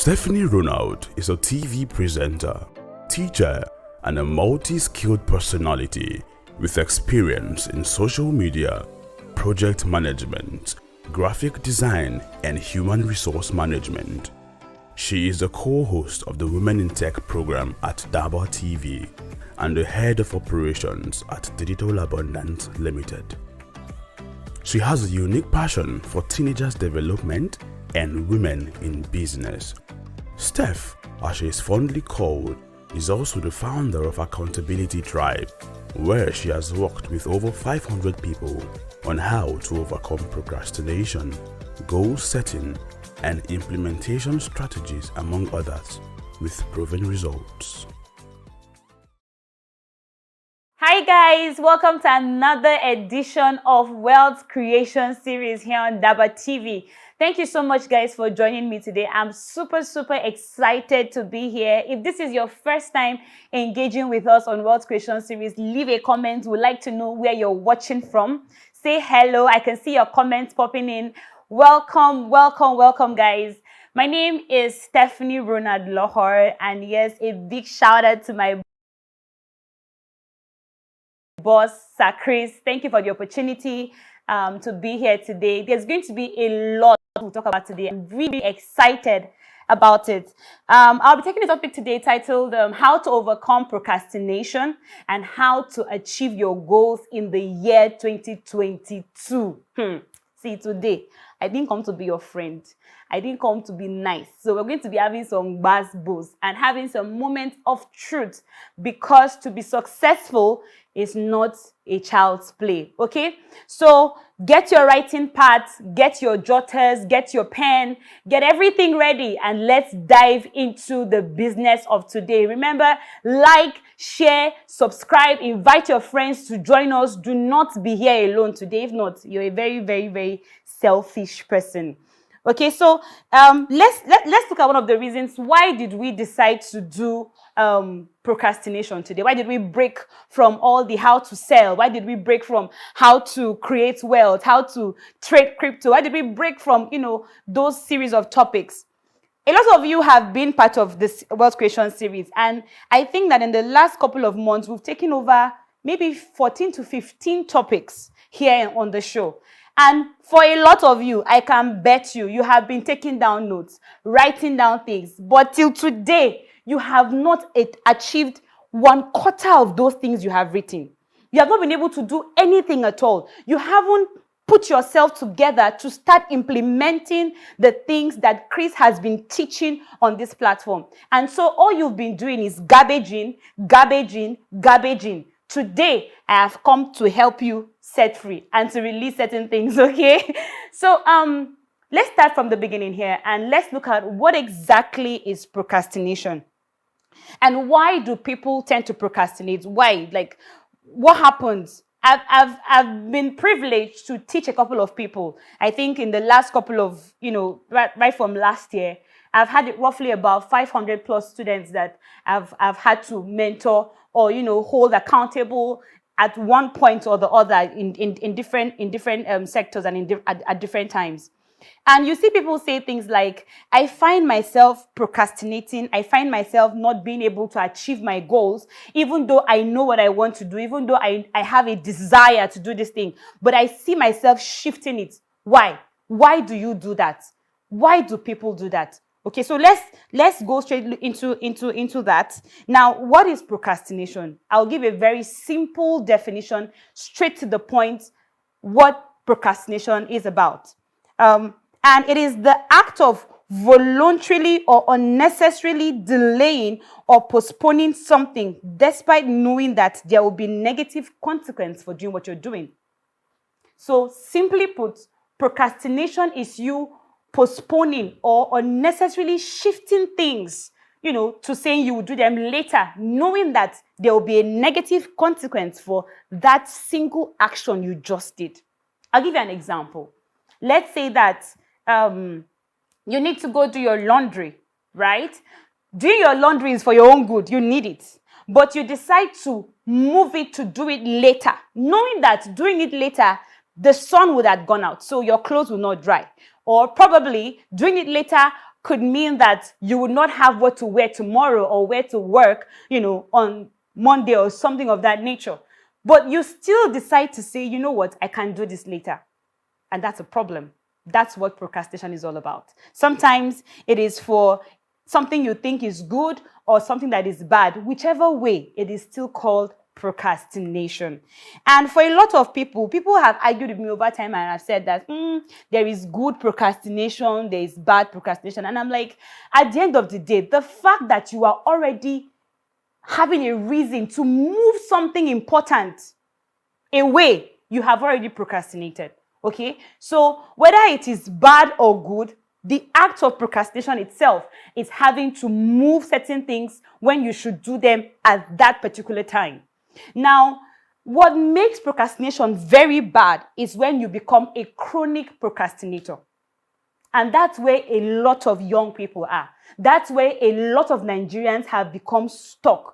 Stephanie Ronald is a TV presenter, teacher, and a multi-skilled personality with experience in social media, project management, graphic design, and human resource management. She is the co-host of the Women in Tech program at DABA TV and the head of operations at Digital Abundance Limited. She has a unique passion for teenagers' development and women in business. Steph, as she is fondly called, is also the founder of Accountability Tribe, where she has worked with over 500 people on how to overcome procrastination, goal setting, and implementation strategies, among others, with proven results. Hi guys, welcome to another edition of Wealth Creation Series here on DABA TV. Thank you so much guys for joining me today. I'm super excited to be here. If this is your first time engaging with us on Wealth Creation Series, leave a comment. We'd like to know where you're watching from. Say hello. I can see your comments popping in. Welcome guys. My name is Stephanie Ronald Lohor, and yes, a big shout out to my boss, Sir Chris. Thank you for the opportunity to be here today. There's going to be a lot to talk about today. I'm really excited about it. I'll be taking a topic today titled How to Overcome Procrastination and How to Achieve Your Goals in the Year 2022. See, today, I didn't come to be your friend. I didn't come to be nice. So we're going to be having some buzz and having some moments of truth, because to be successful is not a child's play, okay? So get your writing pads, get your jotters, get your pen, get everything ready, and let's dive into the business of today. Remember, like, share, subscribe, invite your friends to join us. Do not be here alone today. If not, you're a very selfish person. Okay, so let's look at one of the reasons why did we decide to do procrastination today. Why did we break from all the how to sell? Why did we break from how to create wealth, how to trade crypto? Why did we break from, those series of topics? A lot of you have been part of this wealth creation series, and I think that in the last couple of months, we've taken over maybe 14 to 15 topics here on the show. And for a lot of you, I can bet you have been taking down notes, writing down things. But till today, you have not achieved 1/4 of those things you have written. You have not been able to do anything at all. You haven't put yourself together to start implementing the things that Chris has been teaching on this platform. And so all you've been doing is garbage in. Today, I have come to help you set free and to release certain things, okay? So let's start from the beginning here, and let's look at what exactly is procrastination. And why do people tend to procrastinate? Why? Like, what happens? I've been privileged to teach a couple of people. I think in the last couple of, right from last year, I've had roughly about 500 plus students that I've had to mentor or, hold accountable at one point or the other in different sectors and at different times. And you see people say things like, I find myself procrastinating. I find myself not being able to achieve my goals, even though I know what I want to do, even though I have a desire to do this thing, but I see myself shifting it. Why? Why do you do that? Why do people do that? Okay, so let's go straight into that. Now, what is procrastination? I'll give a very simple definition, straight to the point, what procrastination is about. And it is the act of voluntarily or unnecessarily delaying or postponing something despite knowing that there will be negative consequence for doing what you're doing. So simply put, procrastination is you postponing or unnecessarily shifting things, to saying you will do them later, knowing that there will be a negative consequence for that single action you just did. I'll give you an example. Let's say that you need to go do your laundry, right? Doing your laundry is for your own good. You need it. But you decide to move it to do it later, knowing that doing it later, the sun would have gone out, so your clothes will not dry. Or probably doing it later could mean that you would not have what to wear tomorrow or where to work, on Monday or something of that nature. But you still decide to say, you know what, I can do this later. And that's a problem. That's what procrastination is all about. Sometimes it is for something you think is good or something that is bad. Whichever way, it is still called procrastination. And for a lot of people have argued with me over time and have said that there is good procrastination, there is bad procrastination. And I'm like, at the end of the day, the fact that you are already having a reason to move something important away, you have already procrastinated. Okay? So whether it is bad or good, the act of procrastination itself is having to move certain things when you should do them at that particular time. Now, what makes procrastination very bad is when you become a chronic procrastinator. And that's where a lot of young people are. That's where a lot of Nigerians have become stuck.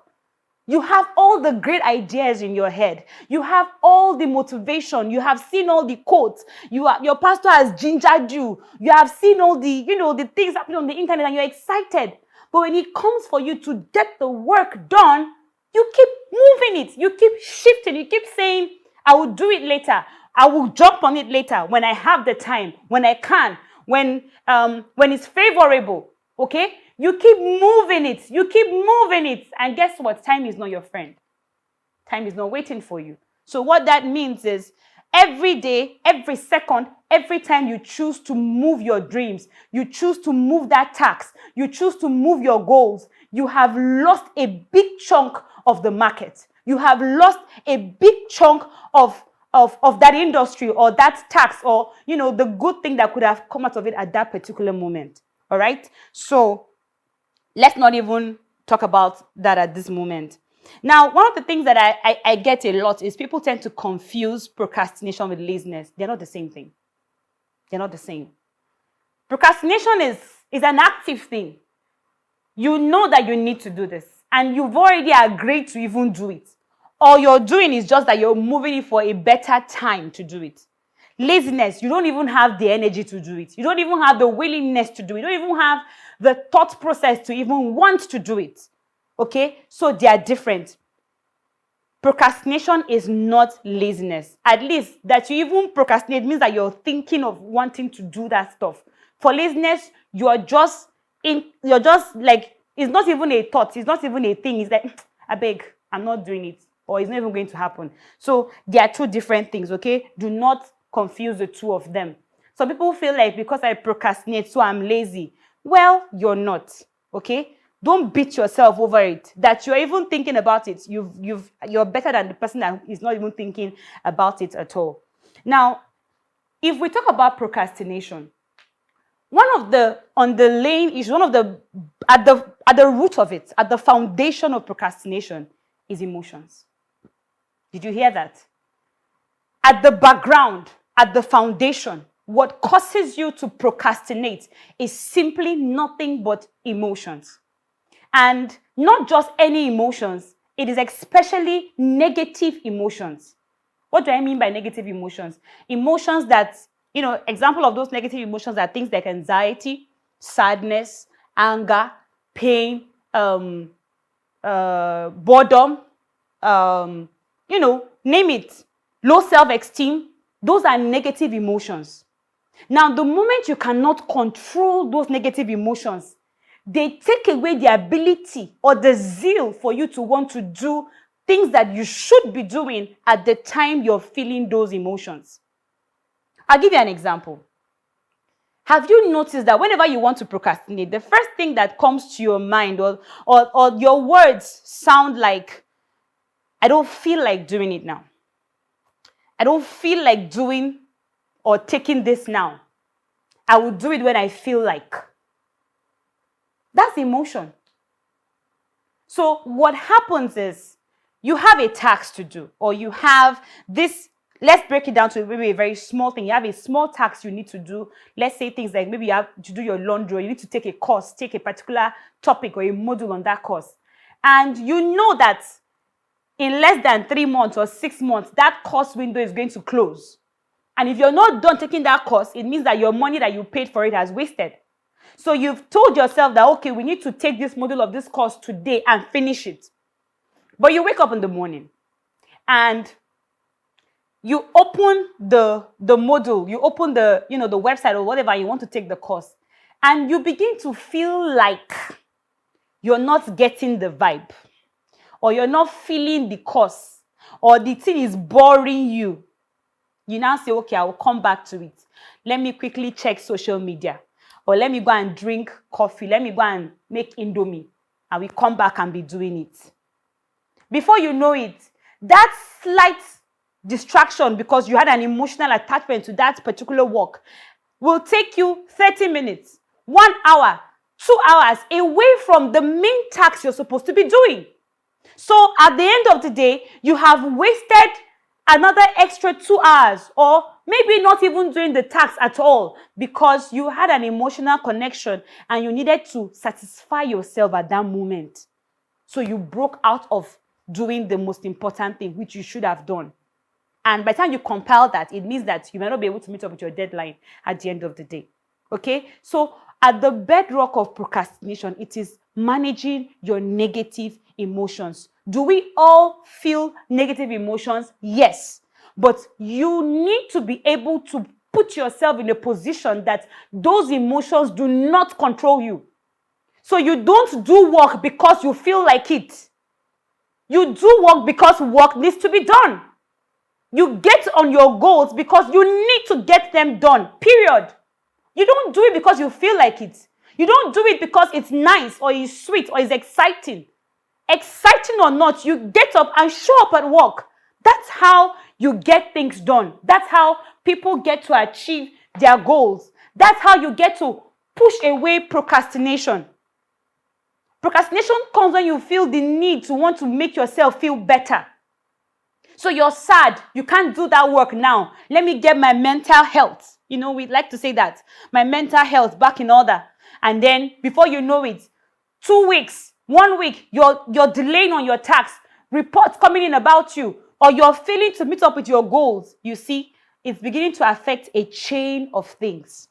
You have all the great ideas in your head. You have all the motivation. You have seen all the quotes. Your pastor has gingered you. You have seen all the, the things happening on the internet and you're excited. But when it comes for you to get the work done, you keep moving it. You keep shifting. You keep saying, I will do it later. I will jump on it later when I have the time, when I can, when it's favorable. Okay? You keep moving it. You keep moving it. And guess what? Time is not your friend. Time is not waiting for you. So what that means is every day, every second, every time you choose to move your dreams, you choose to move that task, you choose to move your goals, you have lost a big chunk of the market. You have lost a big chunk of that industry or that task or, the good thing that could have come out of it at that particular moment. All right? So let's not even talk about that at this moment. Now, one of the things that I get a lot is people tend to confuse procrastination with laziness. They're not the same thing. They're not the same. Procrastination is an active thing. You know that you need to do this, and you've already agreed to even do it. All you're doing is just that you're moving it for a better time to do it. Laziness, you don't even have the energy to do it. You don't even have the willingness to do it. You don't even have the thought process to even want to do it. Okay? So they are different. Procrastination is not laziness. At least that you even procrastinate means that you're thinking of wanting to do that stuff. For laziness, you're just like, it's not even a thought. It's not even a thing. It's like, I beg, I'm not doing it. Or it's not even going to happen. So there are two different things, okay? Do not confuse the two of them. Some people feel like because I procrastinate, so I'm lazy. Well, you're not, okay? Don't beat yourself over it. That you're even thinking about it. You're better than the person that is not even thinking about it at all. Now, if we talk about procrastination, at the root of it, at the foundation of procrastination is emotions. Did you hear that? At the background, at the foundation, what causes you to procrastinate is simply nothing but emotions. And not just any emotions, it is especially negative emotions. What do I mean by negative emotions? Emotions that, example of those negative emotions are things like anxiety, sadness, anger, pain, boredom, name it, low self-esteem. Those are negative emotions. Now, the moment you cannot control those negative emotions, they take away the ability or the zeal for you to want to do things that you should be doing at the time you're feeling those emotions. I'll give you an example. Have you noticed that whenever you want to procrastinate, the first thing that comes to your mind or your words sound like, I don't feel like doing it now. I don't feel like doing or taking this now. I will do it when I feel like. That's emotion. So what happens is you have a task to do, or you have this, let's break it down to maybe a very small thing. You have a small task you need to do. Let's say things like maybe you have to do your laundry, or you need to take a course, take a particular topic or a module on that course. And you know that in less than 3 months or 6 months, that course window is going to close. And if you're not done taking that course, it means that your money that you paid for it has wasted. So you've told yourself that, okay, we need to take this module of this course today and finish it. But you wake up in the morning and you open the module, you open the website or whatever you want to take the course, and you begin to feel like you're not getting the vibe, or you're not feeling the course, or the thing is boring you. You now say, okay, I will come back to it. Let me quickly check social media, or let me go and drink coffee. Let me go and make Indomie, and we come back and be doing it. Before you know it, that slight distraction, because you had an emotional attachment to that particular work, will take you 30 minutes, 1 hour, 2 hours away from the main task you're supposed to be doing. So at the end of the day, you have wasted another extra 2 hours, or maybe not even doing the task at all, because you had an emotional connection and you needed to satisfy yourself at that moment. So you broke out of doing the most important thing, which you should have done. And by the time you compile that, it means that you may not be able to meet up with your deadline at the end of the day. Okay? So at the bedrock of procrastination, it is managing your negative emotions. Do we all feel negative emotions? Yes. But you need to be able to put yourself in a position that those emotions do not control you. So you don't do work because you feel like it. You do work because work needs to be done. You get on your goals because you need to get them done, period. You don't do it because you feel like it. You don't do it because it's nice or it's sweet or it's exciting. Exciting or not, you get up and show up at work. That's how you get things done. That's how people get to achieve their goals. That's how you get to push away procrastination. Procrastination comes when you feel the need to want to make yourself feel better. So you're sad, you can't do that work now. Let me get my mental health. We like to say that. My mental health back in order. And then before you know it, 2 weeks, 1 week, you're delaying on your tasks, reports coming in about you, or you're failing to meet up with your goals. You see, it's beginning to affect a chain of things.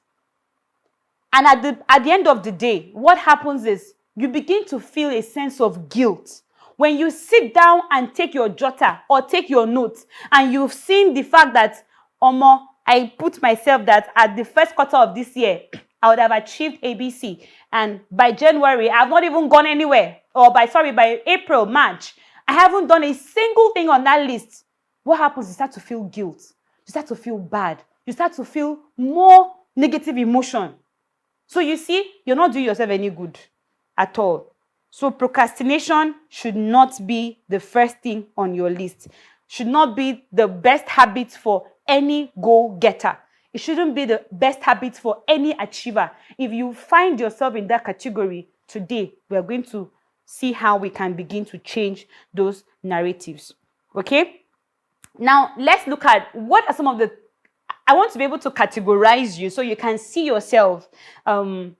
And at the end of the day, what happens is you begin to feel a sense of guilt. When you sit down and take your jotter or take your notes, and you've seen the fact that, I put myself that at the first quarter of this year, I would have achieved ABC. And by January, I've not even gone anywhere. Or by April, March, I haven't done a single thing on that list. What happens? You start to feel guilt. You start to feel bad. You start to feel more negative emotion. So you see, you're not doing yourself any good at all. So procrastination should not be the first thing on your list. Should not be the best habit for any goal-getter. It shouldn't be the best habit for any achiever. If you find yourself in that category today, we are going to see how we can begin to change those narratives. Okay? Now, let's look at what are some of the... I want to be able to categorize you so you can see yourself in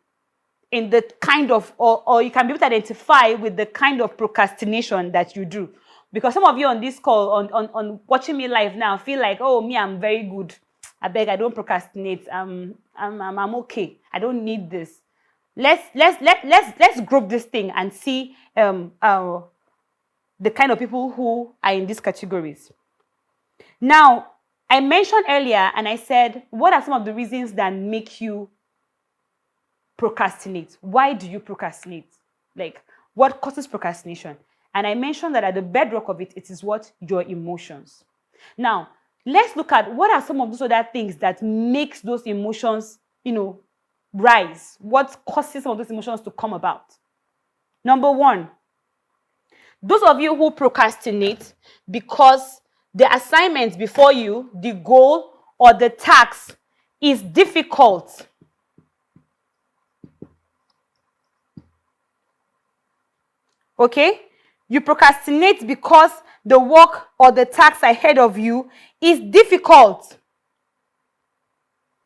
the kind of, or you can be able to identify with the kind of procrastination that you do. Because some of you on this call, on watching me live now, feel like, oh, me, I'm very good. I beg, I don't procrastinate. I'm okay. I don't need this. Let's group this thing and see the kind of people who are in these categories. Now, I mentioned earlier, and I said, what are some of the reasons that make you procrastinate? Why do you procrastinate? Like, what causes procrastination? And I mentioned that at the bedrock of it, it is what? Your emotions. Now, let's look at what are some of those other things that makes those emotions, rise. What causes some of those emotions to come about? Number one, those of you who procrastinate because the assignment before you, the goal or the task is difficult. Okay? You procrastinate because the work or the task ahead of you is difficult.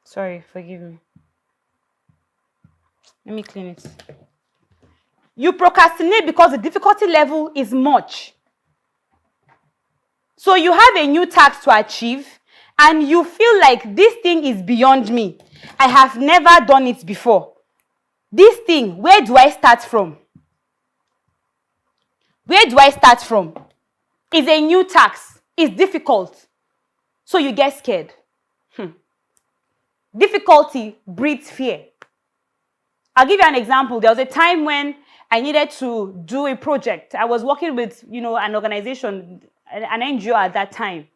Sorry, forgive me. Let me clean it. You procrastinate because the difficulty level is much. So you have a new task to achieve and you feel like this thing is beyond me. I have never done it before. this thing, where do I start from? Where do I start from? It's a new task. It's difficult. So you get scared. Difficulty breeds fear. I'll give you an example. There was a time when I needed to do a project. I was working with, an organization, an NGO at that time.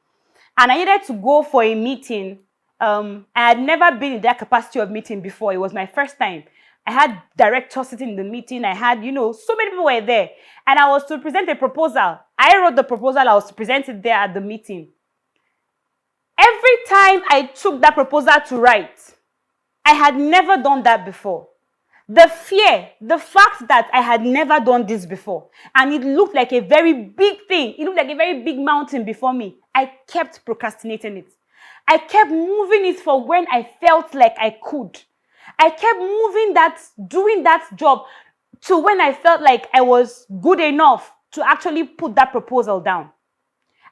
And I needed to go for a meeting. I had never been in that capacity of meeting before. It was my first time. I had directors sitting in the meeting. I had, so many people were there. And I was to present a proposal. I wrote the proposal. I was to present it there at the meeting. Every time I took that proposal to write, I had never done that before. The fear, the fact that I had never done this before, and it looked like a very big thing. It looked like a very big mountain before me. I kept procrastinating it. I kept moving it for when I felt like I could. I kept doing that job to when I felt like I was good enough to actually put that proposal down.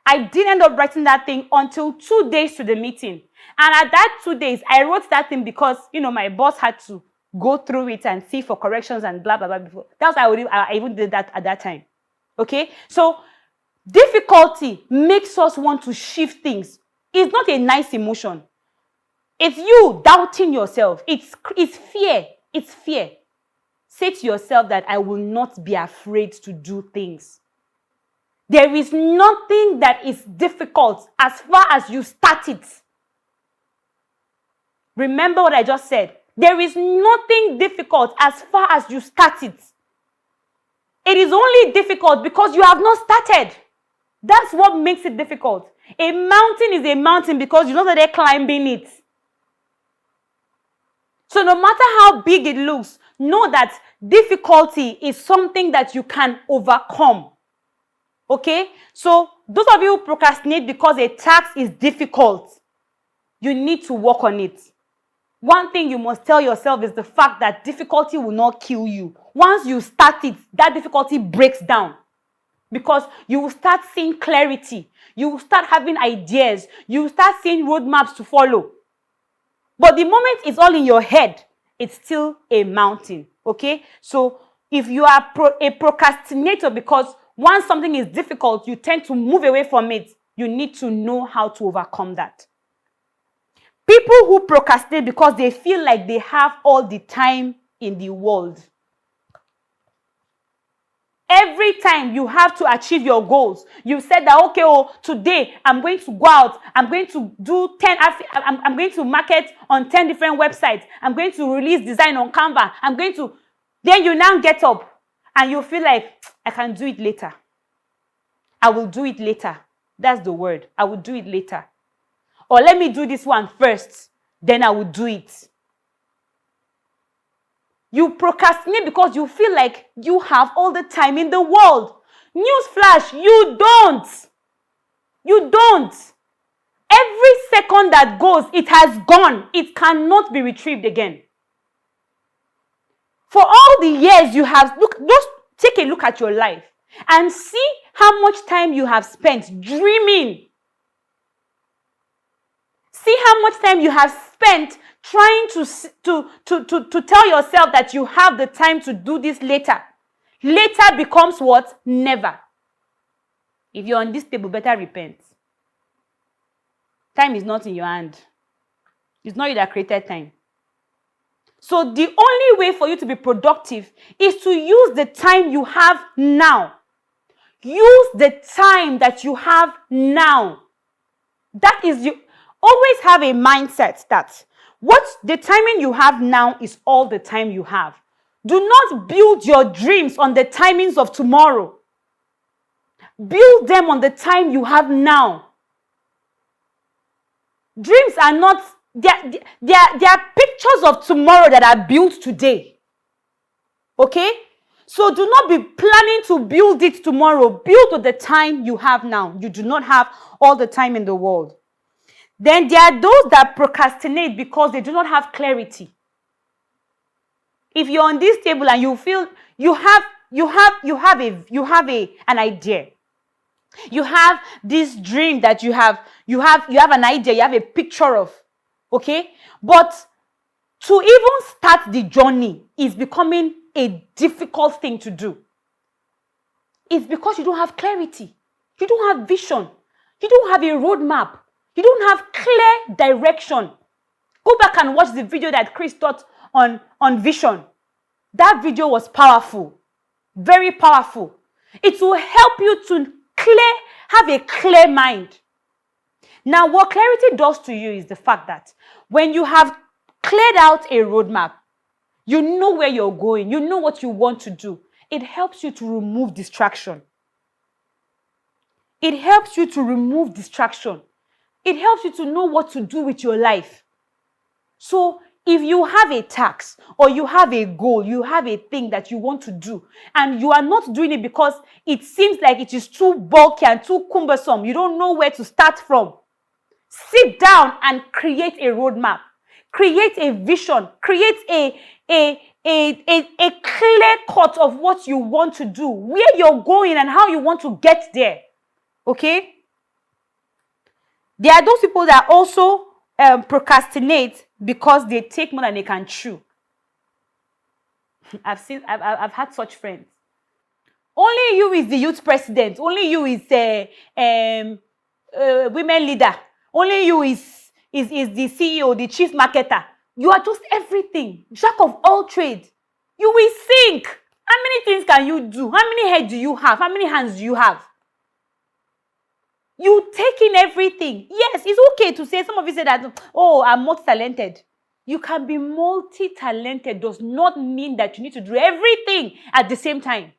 I didn't end up writing that thing until 2 days to the meeting. And at that 2 days, I wrote that thing because, my boss had to go through it and see for corrections and blah, blah, blah. Before. That's why I even did that at that time. Okay? So, difficulty makes us want to shift things. It's not a nice emotion. It's you doubting yourself. It's fear. It's fear. Say to yourself that I will not be afraid to do things. There is nothing that is difficult as far as you start it. Remember what I just said. There is nothing difficult as far as you start it. It is only difficult because you have not started. That's what makes it difficult. A mountain is a mountain because you're not there climbing it. So no matter how big it looks, know that difficulty is something that you can overcome. Okay? So those of you who procrastinate because a task is difficult, you need to work on it. One thing you must tell yourself is the fact that difficulty will not kill you. Once you start it, that difficulty breaks down. Because you will start seeing clarity. You will start having ideas. You will start seeing roadmaps to follow. But the moment it's all in your head, it's still a mountain. Okay? So if you are a procrastinator because once something is difficult, you tend to move away from it. You need to know how to overcome that. People who procrastinate because they feel like they have all the time in the world. Every time you have to achieve your goals, you said that, okay, today I'm going to go out, I'm going to do 10, I'm going to market on 10 different websites, I'm going to release design on Canva, then you now get up and you feel like, I can do it later. I will do it later. That's the word. I will do it later. Or let me do this one first, then I will do it. You procrastinate because you feel like you have all the time in the world. Newsflash, you don't. You don't. Every second that goes, it has gone. It cannot be retrieved again. For all the years you have, just take a look at your life and see how much time you have spent dreaming. See how much time you have spent trying to tell yourself that you have the time to do this later. Later becomes what? Never. If you're on this table, better repent. Time is not in your hand. It's not you that created time. So the only way for you to be productive is to use the time you have now. Use the time that you have now. That is you. Always have a mindset that what the timing you have now is all the time you have. Do not build your dreams on the timings of tomorrow. Build them on the time you have now. Dreams are not, they are pictures of tomorrow that are built today. Okay? So do not be planning to build it tomorrow. Build with the time you have now. You do not have all the time in the world. Then there are those that procrastinate because they do not have clarity. If you're on this table and you feel you have an idea. You have this dream that you have an idea, you have a picture of. Okay? But to even start the journey is becoming a difficult thing to do. It's because you don't have clarity. You don't have vision. You don't have a roadmap. You don't have clear direction. Go back and watch the video that Chris taught on vision. That video was powerful. Very powerful. It will help you to have a clear mind. Now, what clarity does to you is the fact that when you have cleared out a roadmap, you know where you're going, you know what you want to do. It helps you to remove distraction. It helps you to remove distraction. It helps you to know what to do with your life. So if you have a task or you have a goal, you have a thing that you want to do, and you are not doing it because it seems like it is too bulky and too cumbersome, you don't know where to start from, sit down and create a roadmap. Create a vision. Create a clear cut of what you want to do, where you're going and how you want to get there. Okay? There are those people that also procrastinate because they take more than they can chew. I've had such friends. Only you is the youth president. Only you is women leader. Only you is the CEO, the chief marketer. You are just everything. Jack of all trades. You will sink. How many things can you do? How many heads do you have? How many hands do you have? You take in everything. Yes, it's okay to say, some of you say that, oh, I'm multi-talented. You can be multi-talented does not mean that you need to do everything at the same time.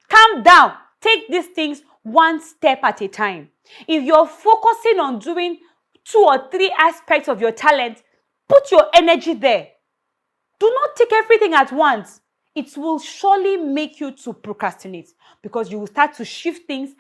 Calm down. Take these things one step at a time. If you're focusing on doing 2 or 3 aspects of your talent, put your energy there. Do not take everything at once. It will surely make you to procrastinate because you will start to shift things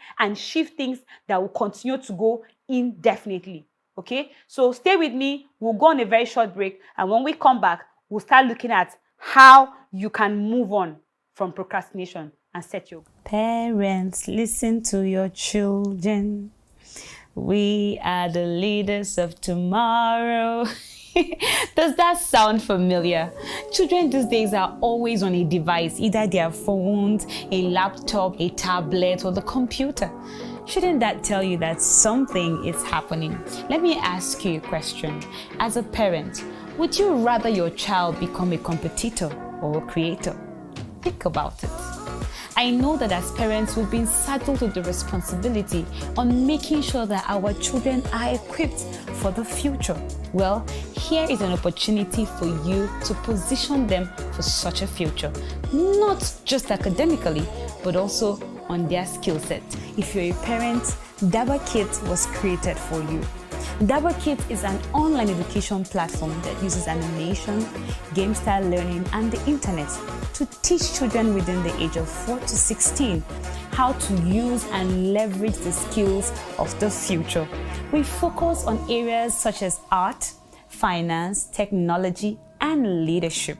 that will continue to go indefinitely. Okay? So stay with me. We'll go on a very short break. And when we come back, we'll start looking at how you can move on from procrastination and set your goals. Parents, listen to your children. We are the leaders of tomorrow. Does that sound familiar? Children these days are always on a device, either their phones, a laptop, a tablet, or the computer. Shouldn't that tell you that something is happening? Let me ask you a question. As a parent, would you rather your child become a competitor or a creator? Think about it. I know that as parents, we've been saddled with the responsibility on making sure that our children are equipped for the future. Well, here is an opportunity for you to position them for such a future, not just academically, but also on their skill set. If you're a parent, DABA Kids was created for you. DABA Kids is an online education platform that uses animation, game-style learning, and the internet to teach children within the age of 4 to 16 how to use and leverage the skills of the future. We focus on areas such as art, finance, technology, and leadership.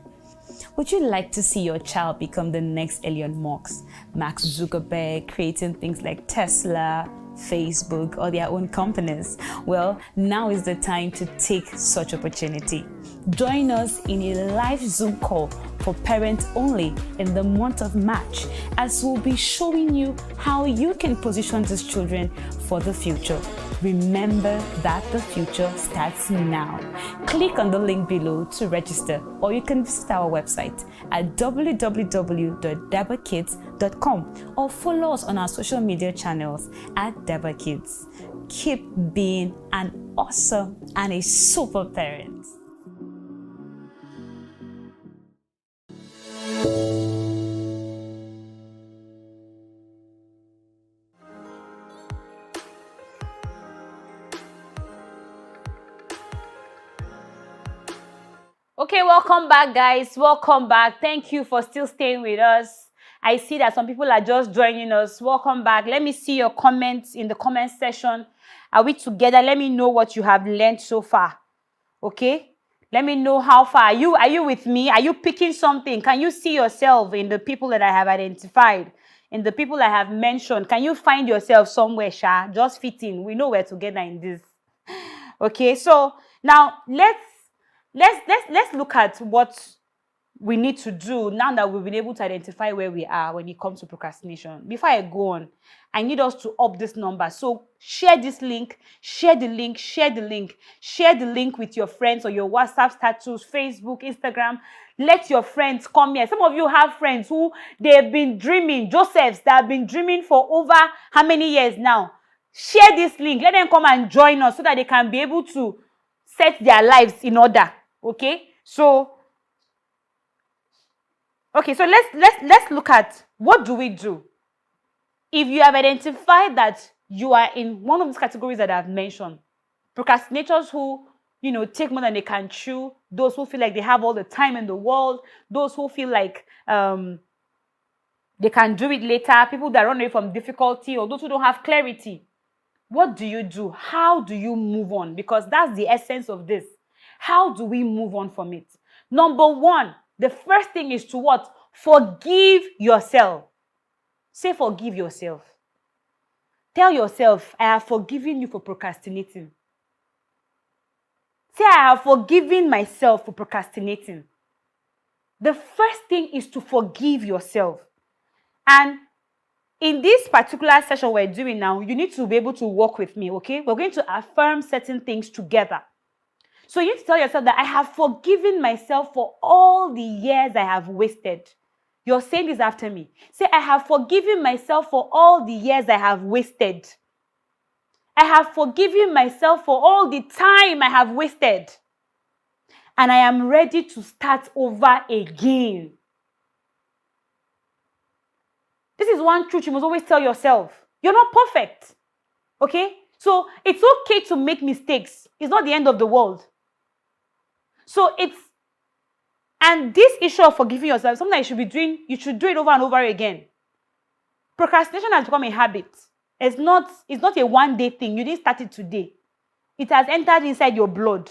Would you like to see your child become the next Elon Musk, Mark Zuckerberg, creating things like Tesla, Facebook, or their own companies? Well, now is the time to take such opportunity. Join us in a live Zoom call for parents only in the month of March, as we'll be showing you how you can position these children for the future. Remember that the future starts now. Click on the link below to register, or you can visit our website at www.dabakids.com or follow us on our social media channels at DABA Kids. Keep being an awesome and a super parent. Okay, welcome back, guys. Welcome back. Thank you for still staying with us. I see that some people are just joining us. Welcome back. Let me see your comments in the comment section. Are we together? Let me know what you have learned so far. Okay? Let me know how far. Are you with me? Are you picking something? Can you see yourself in the people that I have identified? In the people I have mentioned? Can you find yourself somewhere, Sha? Just fit in. We know we're together in this. Okay, so now let's let's look at what we need to do now that we've been able to identify where we are when it comes to procrastination. Before I go on, I need us to up this number. So share this link, share the link, share the link, share the link with your friends or your WhatsApp status, Facebook, Instagram. Let your friends come here. Some of you have friends who they've been dreaming, Josephs, that have been dreaming for over how many years now? Share this link. Let them come and join us so that they can be able to set their lives in order. Okay? So let's look at what do we do. If you have identified that you are in one of these categories that I've mentioned, procrastinators who, take more than they can chew, those who feel like they have all the time in the world, those who feel like they can do it later, people that run away from difficulty, or those who don't have clarity. What do you do? How do you move on? Because that's the essence of this. How do we move on from it? Number one, the first thing is to what? Forgive yourself. Say forgive yourself. Tell yourself, I have forgiven you for procrastinating. Say I have forgiven myself for procrastinating. The first thing is to forgive yourself. And in this particular session we're doing now, you need to be able to work with me, okay? We're going to affirm certain things together. So you need to tell yourself that I have forgiven myself for all the years I have wasted. You're saying this after me. Say, I have forgiven myself for all the years I have wasted. I have forgiven myself for all the time I have wasted. And I am ready to start over again. This is one truth you must always tell yourself. You're not perfect. Okay? So it's okay to make mistakes. It's not the end of the world. And this issue of forgiving yourself, something you should be doing, you should do it over and over again. Procrastination has become a habit. It's not a one-day thing. You didn't start it today. It has entered inside your blood.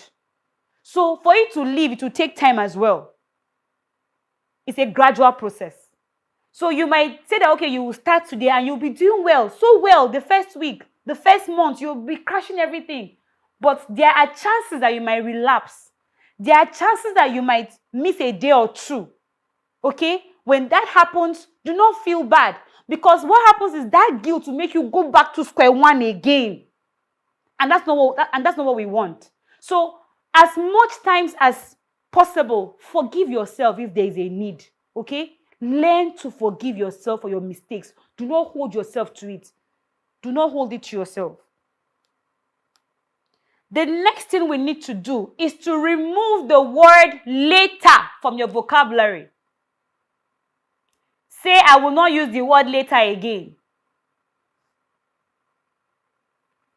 So for it to leave, it will take time as well. It's a gradual process. So you might say that, okay, you will start today and you'll be doing well, so well the first week, the first month, you'll be crashing everything. But there are chances that you might relapse. There are chances that you might miss a day or two. Okay? When that happens, do not feel bad. Because what happens is that guilt will make you go back to square one again. And that's not what we want. So, as much times as possible, forgive yourself if there is a need. Okay? Learn to forgive yourself for your mistakes. Do not hold yourself to it. Do not hold it to yourself. The next thing we need to do is to remove the word later from your vocabulary. Say, I will not use the word later again.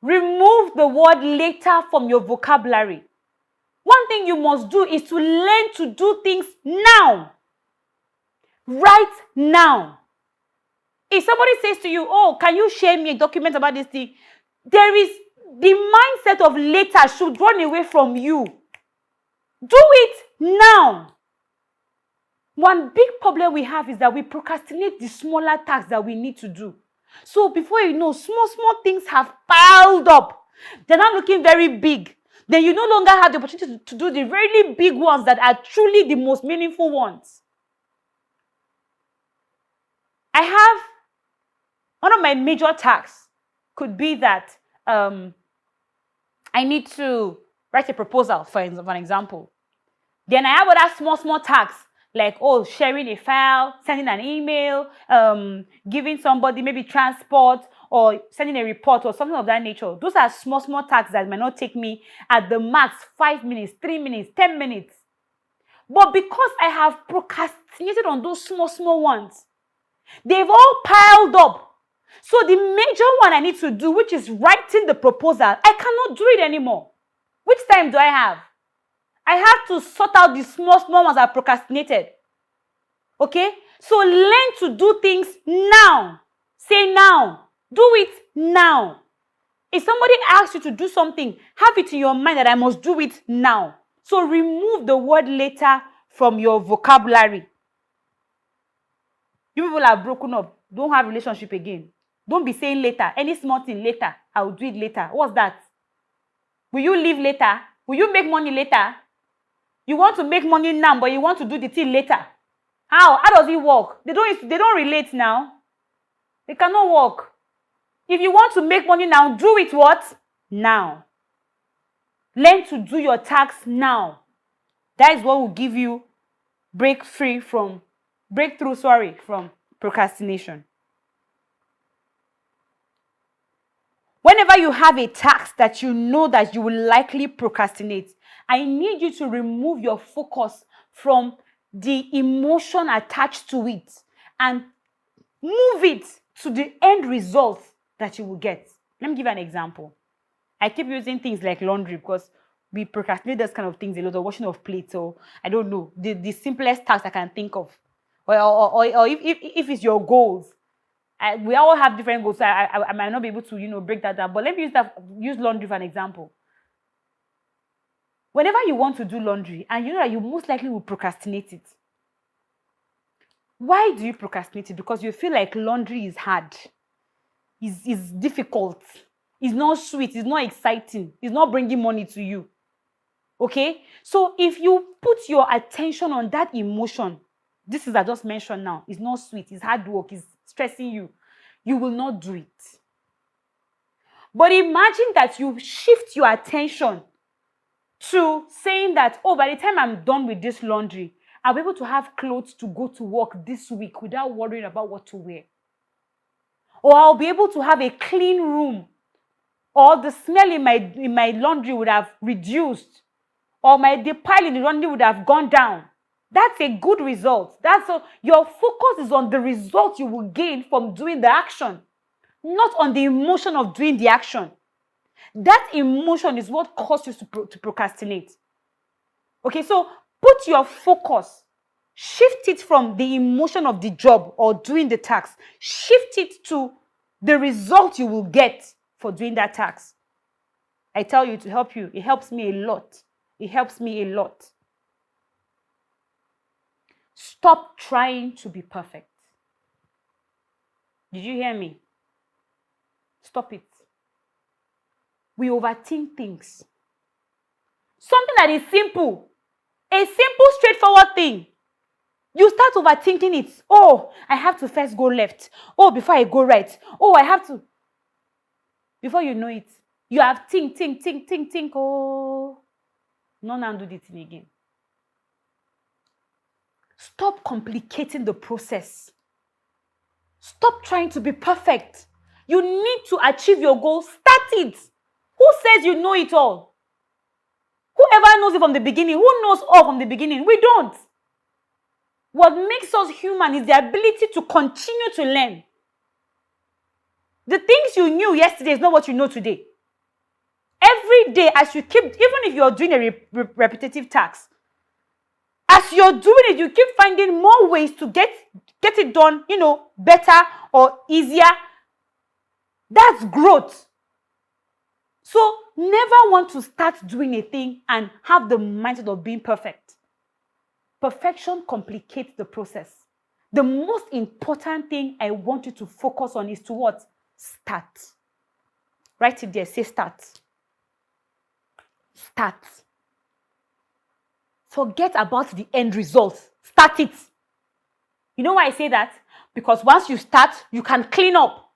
Remove the word later from your vocabulary. One thing you must do is to learn to do things now. Right now. If somebody says to you, oh, can you share me a document about this thing? The mindset of later should run away from you. Do it now. One big problem we have is that we procrastinate the smaller tasks that we need to do. So before you know, small things have piled up. They're not looking very big. Then you no longer have the opportunity to do the really big ones that are truly the most meaningful ones. I have one of my major tasks could be that I need to write a proposal, for an example. Then I have other small tasks like, sharing a file, sending an email, giving somebody maybe transport, or sending a report or something of that nature. Those are small tasks that might not take me at the max 5 minutes, 3 minutes, 10 minutes. But because I have procrastinated on those small ones, they've all piled up. So the major one I need to do, which is writing the proposal, I cannot do it anymore. Which time do I have? I have to sort out the small ones I procrastinated. Okay? So learn to do things now. Say now. Do it now. If somebody asks you to do something, have it in your mind that I must do it now. So remove the word later from your vocabulary. You people are broken up. Don't have relationship again. Don't be saying later. Any small thing later. I will do it later. What's that? Will you live later? Will you make money later? You want to make money now, but you want to do the thing later. How? How does it work? They don't relate now. They cannot work. If you want to make money now, do it what? Now. Learn to do your tasks now. That is what will give you breakthrough from procrastination. Whenever you have a task that you know that you will likely procrastinate, I need you to remove your focus from the emotion attached to it and move it to the end result that you will get. Let me give you an example. I keep using things like laundry because we procrastinate those kind of things a lot, or washing of plates, or I don't know, the simplest task I can think of. Or if it's your goals. We all have different goals, so I might not be able to, break that down. But let me use laundry for an example. Whenever you want to do laundry and you know that you most likely will procrastinate it. Why do you procrastinate it? Because you feel like laundry is hard. It's difficult. It's not sweet. It's not exciting. It's not bringing money to you. Okay? So if you put your attention on that emotion, this is I just mentioned now, it's not sweet, it's hard work, it's stressing you, you will not do it. But imagine that you shift your attention to saying that, oh, by the time I'm done with this laundry, I'll be able to have clothes to go to work this week without worrying about what to wear. Or I'll be able to have a clean room, or the smell in my laundry would have reduced, or the pile in the laundry would have gone down. That's a good result. Your focus is on the result you will gain from doing the action, not on the emotion of doing the action. That emotion is what causes you to procrastinate. Okay, so put your focus, shift it from the emotion of the job or doing the task, shift it to the result you will get for doing that task. I tell you, to help you, it helps me a lot. It helps me a lot. Stop trying to be perfect. Did you hear me? Stop it. We overthink things. Something that is simple, a simple, straightforward thing. You start overthinking it. Oh, I have to first go left. Oh, before I go right. Oh, I have to. Before you know it, you have think. Oh, no, now do the thing again. Stop complicating the process. Stop trying to be perfect. You need to achieve your goal. Start it. Who says you know it all? Whoever knows it from the beginning, who knows all from the beginning? We don't. What makes us human is the ability to continue to learn. The things you knew yesterday is not what you know today. Every day, as you keep, even if you're doing a repetitive task, as you're doing it, you keep finding more ways to get it done, better or easier. That's growth. So never want to start doing a thing and have the mindset of being perfect. Perfection complicates the process. The most important thing I want you to focus on is to what? Start. Write it there. Say start. Start. Forget about the end result. Start it. You know why I say that? Because once you start, you can clean up.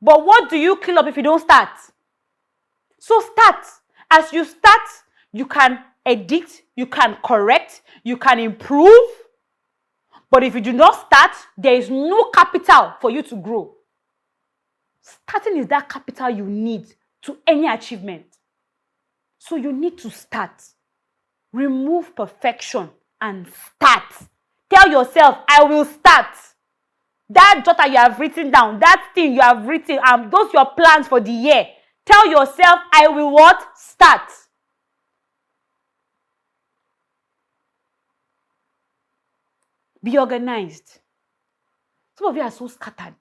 But what do you clean up if you don't start? So start. As you start, you can edit, you can correct, you can improve. But if you do not start, there is no capital for you to grow. Starting is that capital you need to any achievement. So you need to start. Remove perfection and start. Tell yourself, I will start. That jotter you have written down, that thing you have written, those your plans for the year. Tell yourself, I will what? Start. Be organized. Some of you are so scattered.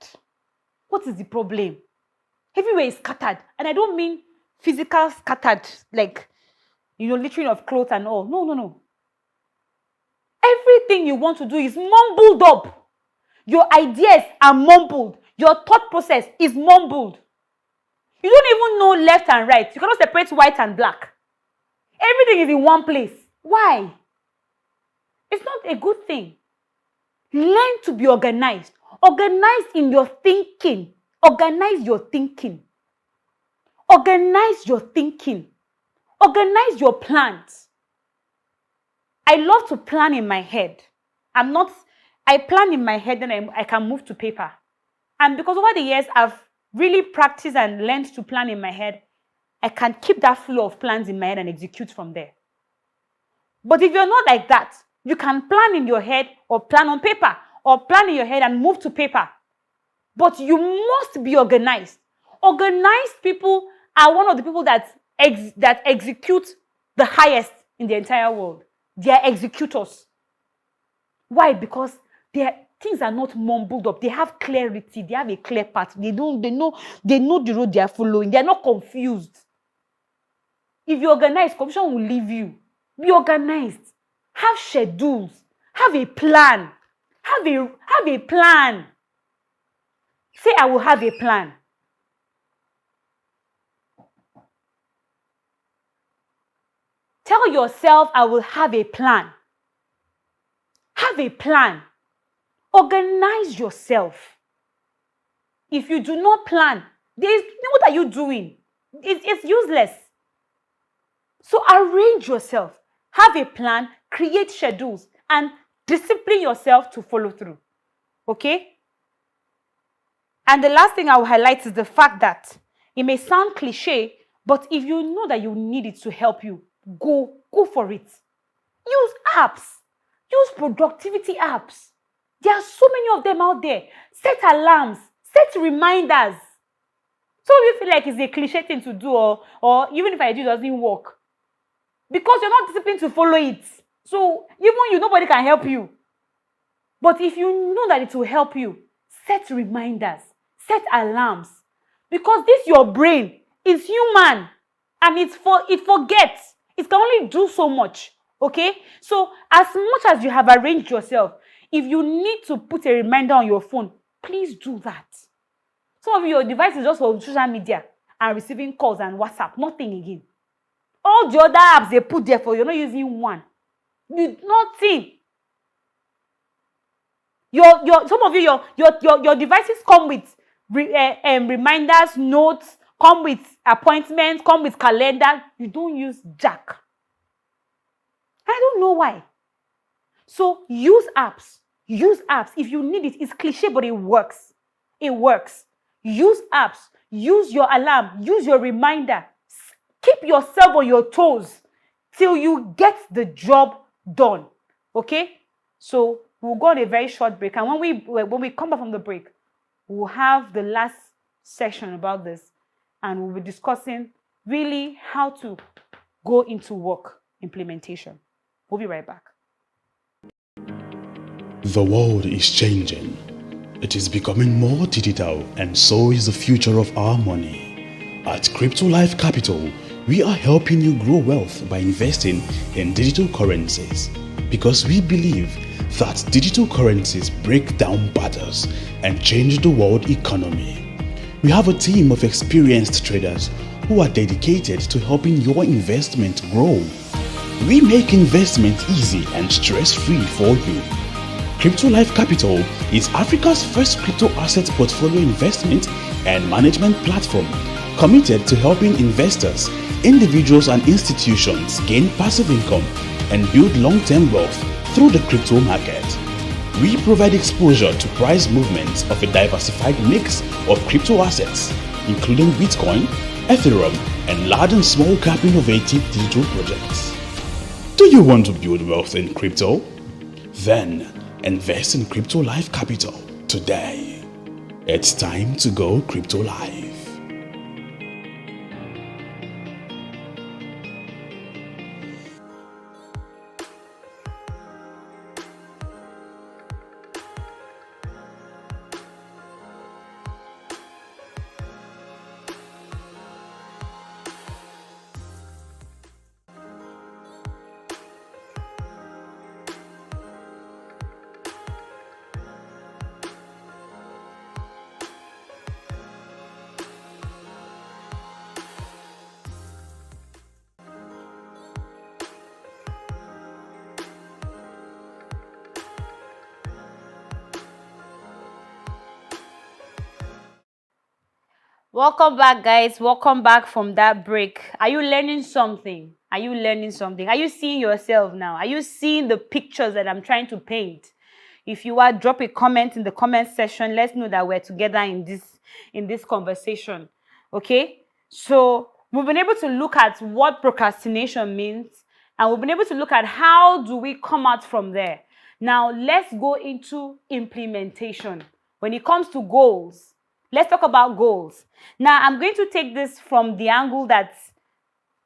What is the problem? Everywhere is scattered. And I don't mean physical scattered, like, littering of clothes and all. No. Everything you want to do is mumbled up. Your ideas are mumbled. Your thought process is mumbled. You don't even know left and right. You cannot separate white and black. Everything is in one place. Why? It's not a good thing. Learn to be organized. Organize in your thinking. Organize your thinking. Organize your thinking. Organize your plans. I love to plan in my head. I plan in my head and I can move to paper. And because over the years, I've really practiced and learned to plan in my head, I can keep that flow of plans in my head and execute from there. But if you're not like that, you can plan in your head or plan on paper or plan in your head and move to paper. But you must be organized. Organized people are one of the people that execute the highest in the entire world. They are executors. Why? Because things are not mumbled up. They have clarity. They have a clear path. They know the road they are following. They are not confused. If you organize, confusion will leave you. Be organized. Have schedules. Have a plan. Have a plan. Say, I will have a plan. Tell yourself, I will have a plan. Have a plan. Organize yourself. If you do not plan, what are you doing? It's useless. So arrange yourself. Have a plan, create schedules, and discipline yourself to follow through. Okay? And the last thing I will highlight is the fact that it may sound cliche, but if you know that you need it to help you, go for it. Use apps. Use productivity apps. There are so many of them out there. Set alarms. Set reminders. So you feel like it's a cliche thing to do, or even if I do, it doesn't work. Because you're not disciplined to follow it. So even nobody can help you. But if you know that it will help you, set reminders. Set alarms. Because your brain is human and it forgets. It can only do so much. Okay? So as much as you have arranged yourself, if you need to put a reminder on your phone, please do that. Some of your device is just for social media and receiving calls and WhatsApp. Nothing again. All the other apps they put there for you're not using one. Nothing. Some of your devices come with reminders, notes, come with appointments, come with calendar. You don't use jack. I don't know why. So use apps. Use apps. If you need it, it's cliche, but it works. It works. Use apps. Use your alarm. Use your reminder. Keep yourself on your toes till you get the job done. Okay? So we'll go on a very short break. And when we come back from the break, we'll have the last section about this. And we'll be discussing really how to go into work implementation. We'll be right back. The world is changing. It is becoming more digital, and so is the future of our money. At Crypto Life Capital, we are helping you grow wealth by investing in digital currencies, because we believe that digital currencies break down barriers and change the world economy. We have a team of experienced traders who are dedicated to helping your investment grow. We make investment easy and stress-free for you. Crypto Life Capital is Africa's first crypto asset portfolio investment and management platform committed to helping investors, individuals and institutions gain passive income and build long-term wealth through the crypto market. We provide exposure to price movements of a diversified mix of crypto assets, including Bitcoin, Ethereum, and large and small cap innovative digital projects. Do you want to build wealth in crypto? Then invest in Crypto Life Capital today. It's time to go Crypto Life. Welcome back, guys. Welcome back from that break. Are you learning something? Are you learning something? Are you seeing yourself now? Are you seeing the pictures that I'm trying to paint? If you are, drop a comment in the comment section. Let's know that we're together in this conversation. Okay? So we've been able to look at what procrastination means, and we've been able to look at how do we come out from there. Now let's go into implementation. When it comes to goals, let's talk about goals. Now, I'm going to take this from the angle that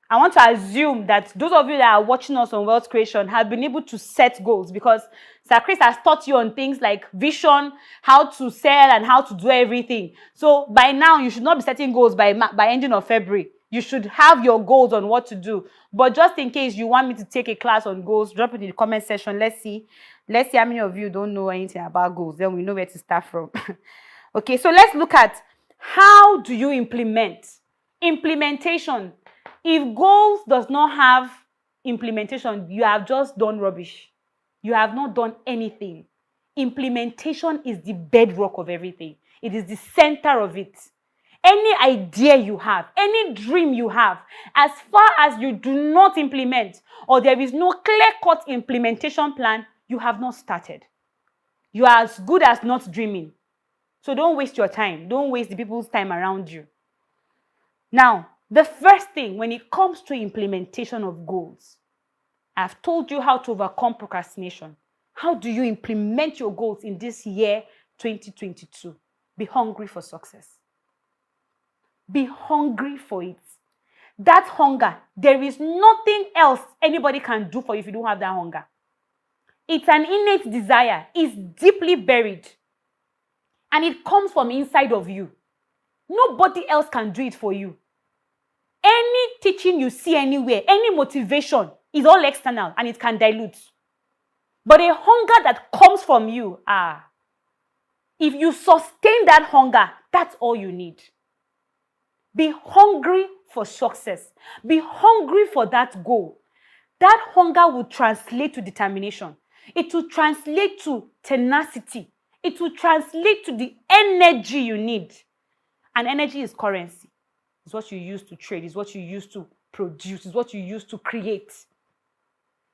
I want to assume that those of you that are watching us on Wealth Creation have been able to set goals, because Sir Chris has taught you on things like vision, how to sell, and how to do everything. So by now, you should not be setting goals by ending of February. You should have your goals on what to do. But just in case you want me to take a class on goals, drop it in the comment section. Let's see how many of you don't know anything about goals. Then we know where to start from. Okay, so let's look at how do you implement. Implementation. If goals does not have implementation, you have just done rubbish. You have not done anything. Implementation is the bedrock of everything. It is the center of it. Any idea you have, any dream you have, as far as you do not implement, or there is no clear-cut implementation plan, you have not started. You are as good as not dreaming. So don't waste your time. Don't waste the people's time around you. Now, the first thing when it comes to implementation of goals, I've told you how to overcome procrastination. How do you implement your goals in this year 2022? Be hungry for success. Be hungry for it. That hunger, there is nothing else anybody can do for you if you don't have that hunger. It's an innate desire. It's deeply buried. And it comes from inside of you. Nobody else can do it for you. Any teaching you see anywhere, any motivation is all external and it can dilute. But a hunger that comes from you, if you sustain that hunger, that's all you need. Be hungry for success. Be hungry for that goal. That hunger will translate to determination. It will translate to tenacity. It will translate to the energy you need. And energy is currency. It's what you use to trade. It's what you use to produce. It's what you use to create.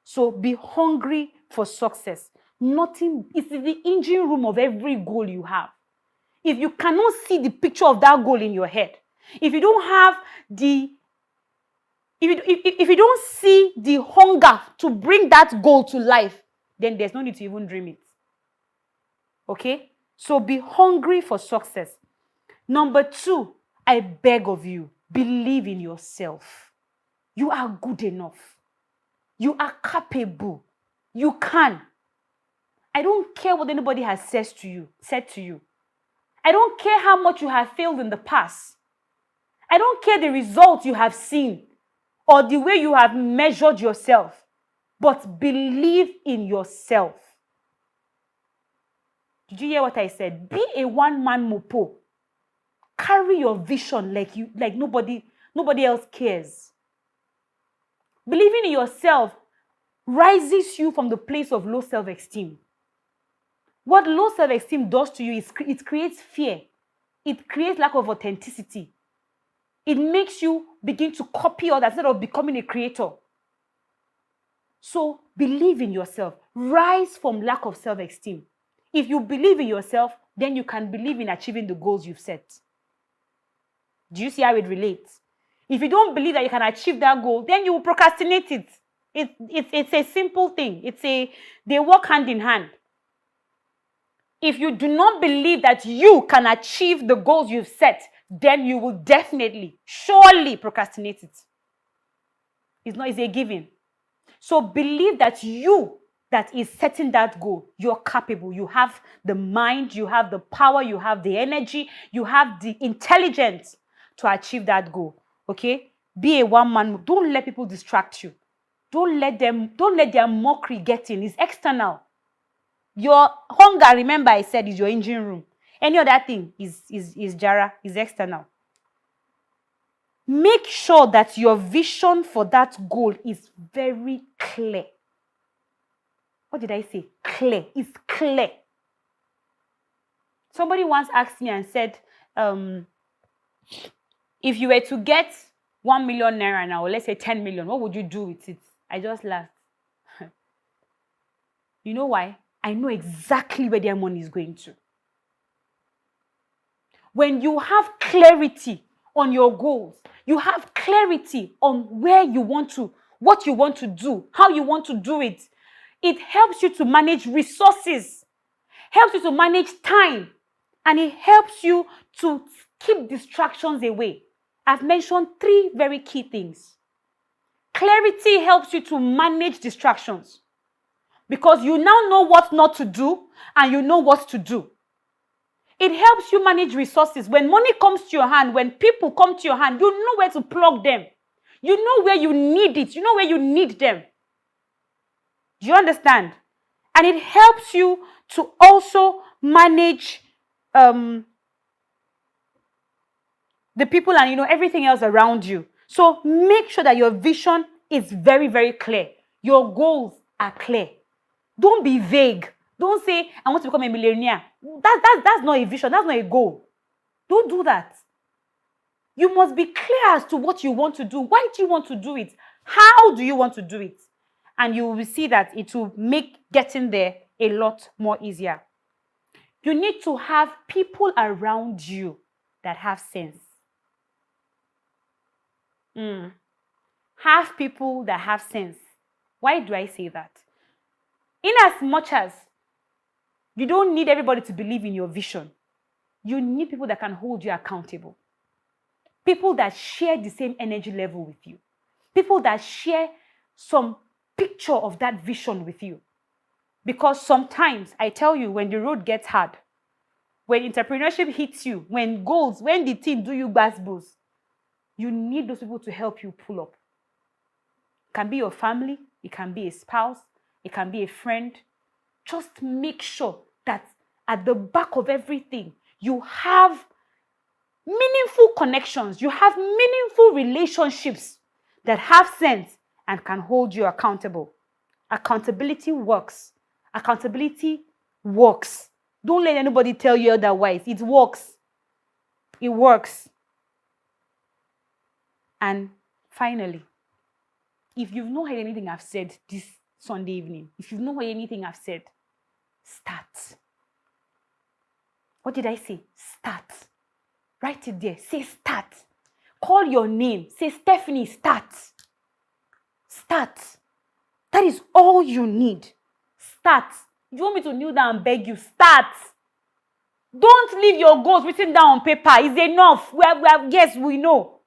So be hungry for success. Nothing, it's the engine room of every goal you have. If you cannot see the picture of that goal in your head, if you don't have if you don't see the hunger to bring that goal to life, then there's no need to even dream it. Okay? So be hungry for success. Number 2, I beg of you, believe in yourself. You are good enough. You are capable. You can. I don't care what anybody has said to you. I don't care how much you have failed in the past. I don't care the results you have seen or the way you have measured yourself. But believe in yourself. Did you hear what I said? Be a one-man mopo. Carry your vision like nobody else cares. Believing in yourself rises you from the place of low self-esteem. What low self-esteem does to you is it creates fear. It creates lack of authenticity. It makes you begin to copy others instead of becoming a creator. So believe in yourself. Rise from lack of self-esteem. If you believe in yourself, then you can believe in achieving the goals you've set. Do you see how it relates? If you don't believe that you can achieve that goal, then you will procrastinate it. It's a simple thing. They work hand in hand. If you do not believe that you can achieve the goals you've set, then you will definitely, surely procrastinate it. It's a given. So believe that you that is setting that goal, you're capable. You have the mind, you have the power, you have the energy, you have the intelligence to achieve that goal. Okay? Be a one-man. Don't let people distract you. Don't let their mockery get in. It's external. Your hunger, remember I said, is your engine room. Any other thing is Jara, is external. Make sure that your vision for that goal is very clear. What did I say? Clear. It's clear. Somebody once asked me and said, If you were to get 1 million naira now, or let's say 10 million, what would you do with it? I just laughed. You know why? I know exactly where their money is going to. When you have clarity on your goals, you have clarity on where you want to, what you want to do, how you want to do it, it helps you to manage resources, helps you to manage time, and it helps you to keep distractions away. I've mentioned 3 very key things. Clarity helps you to manage distractions because you now know what not to do and you know what to do. It helps you manage resources. When money comes to your hand, when people come to your hand, you know where to plug them. You know where you need it. You know where you need them. Do you understand? And it helps you to also manage the people and everything else around you. So make sure that your vision is very, very clear. Your goals are clear. Don't be vague. Don't say, I want to become a millionaire. That's not a vision. That's not a goal. Don't do that. You must be clear as to what you want to do. Why do you want to do it? How do you want to do it? And you will see that it will make getting there a lot more easier. You need to have people around you that have sense. Have people that have sense. Why do I say that? In as much as you don't need everybody to believe in your vision, you need people that can hold you accountable. People that share the same energy level with you. People that share some picture of that vision with you. Because sometimes, I tell you, when the road gets hard, when entrepreneurship hits you, when the team do you gbasgbos, you need those people to help you pull up. It can be your family, it can be a spouse, it can be a friend. Just make sure that at the back of everything, you have meaningful connections, you have meaningful relationships that have sense and can hold you accountable. Accountability works. Accountability works. Don't let anybody tell you otherwise. It works. It works. And finally, if you've not heard anything I've said this Sunday evening, if you've not heard anything I've said, start. What did I say? Start. Write it there. Say start. Call your name. Say, Stephanie, start. Start. That is all you need. Start. You want me to kneel down and beg you? Start. Don't leave your goals written down on paper. It's enough. Yes, we know.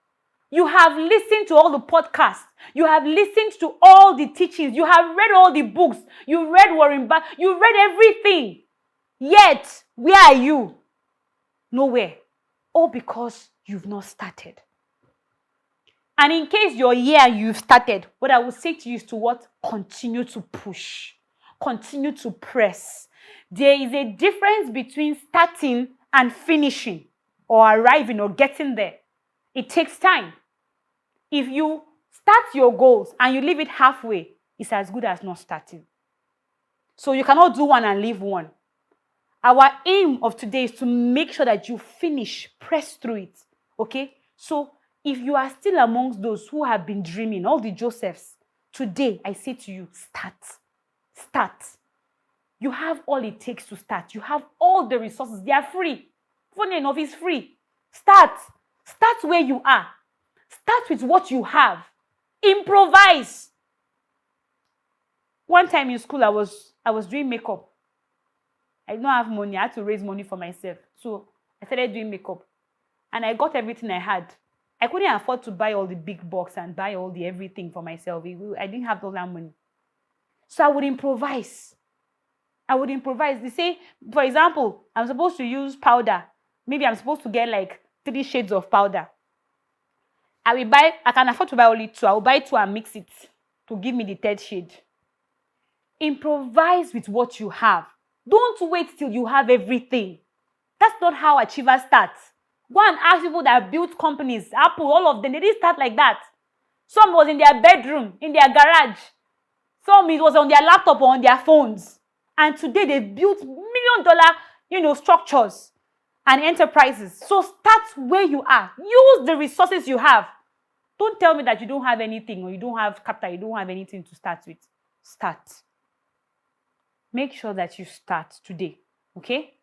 You have listened to all the podcasts. You have listened to all the teachings. You have read all the books. You read Warren Buffett. You read everything. Yet, where are you? Nowhere. All because you've not started. And in case you're here and you've started, what I would say to you is to what? Continue to push. Continue to press. There is a difference between starting and finishing or arriving or getting there. It takes time. If you start your goals and you leave it halfway, it's as good as not starting. So you cannot do one and leave one. Our aim of today is to make sure that you finish, press through it. Okay? So if you are still amongst those who have been dreaming, all the Josephs, today I say to you, start. Start. You have all it takes to start. You have all the resources. They are free. Funny enough, it's free. Start. Start where you are. Start with what you have. Improvise. One time in school, I was doing makeup. I did not have money. I had to raise money for myself. So I started doing makeup. And I got everything I had. I couldn't afford to buy all the big box and buy all the everything for myself. I didn't have all that money. So I would improvise. They say, for example, I'm supposed to use powder. Maybe I'm supposed to get like 3 shades of powder. I can afford to buy only 2. I will buy 2 and mix it to give me the 3rd shade. Improvise with what you have. Don't wait till you have everything. That's not how achievers start. Go and ask people that built companies, Apple, all of them. They didn't start like that. Some was in their bedroom, in their garage. Some it was on their laptop or on their phones. And today they built $1 million, structures. and enterprises. So start where you are. Use the resources you have. Don't tell me that you don't have anything or you don't have capital, you don't have anything to start with. Start. Make sure that you start today, okay?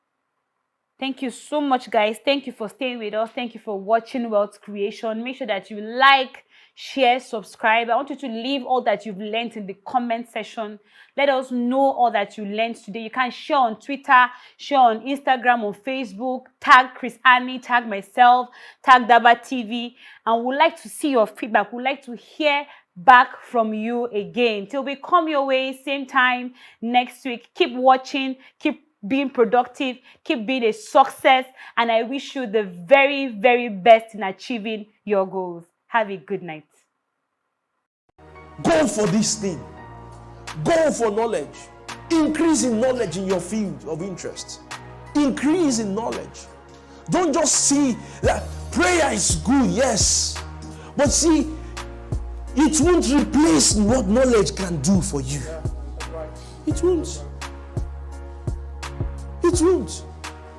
Thank you so much, guys. Thank you for staying with us. Thank you for watching Wealth Creation. Make sure that you like, share, subscribe. I want you to leave all that you've learned in the comment section. Let us know all that you learned today. You can share on Twitter, share on Instagram, on Facebook, tag Chris Annie, tag myself, tag DABA TV. And we'd like to see your feedback. We'd like to hear back from you again. Till we come your way, same time next week. Keep watching, keep being productive, keep being a success, and I wish you the very, very best in achieving your goals. Have a good night. Go for this thing. Go for knowledge. Increase in knowledge in your field of interest. Increase in knowledge. Don't just see that prayer is good, yes, but see, it won't replace what knowledge can do for you. It won't. It won't.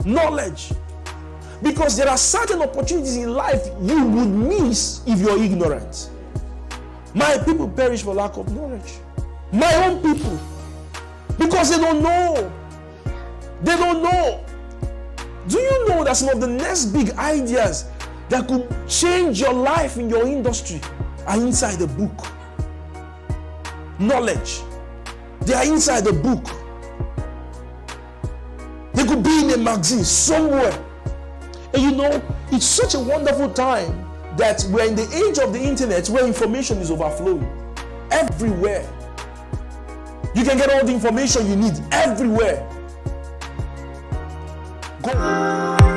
Knowledge. Because there are certain opportunities in life you would miss if you're ignorant. My people perish for lack of knowledge. My own people. Because they don't know. They don't know. Do you know that some of the next big ideas that could change your life in your industry are inside the book? Knowledge. They are inside the book. They could be in a magazine somewhere. And you know, it's such a wonderful time that we're in the age of the internet where information is overflowing. Everywhere. You can get all the information you need everywhere. Go.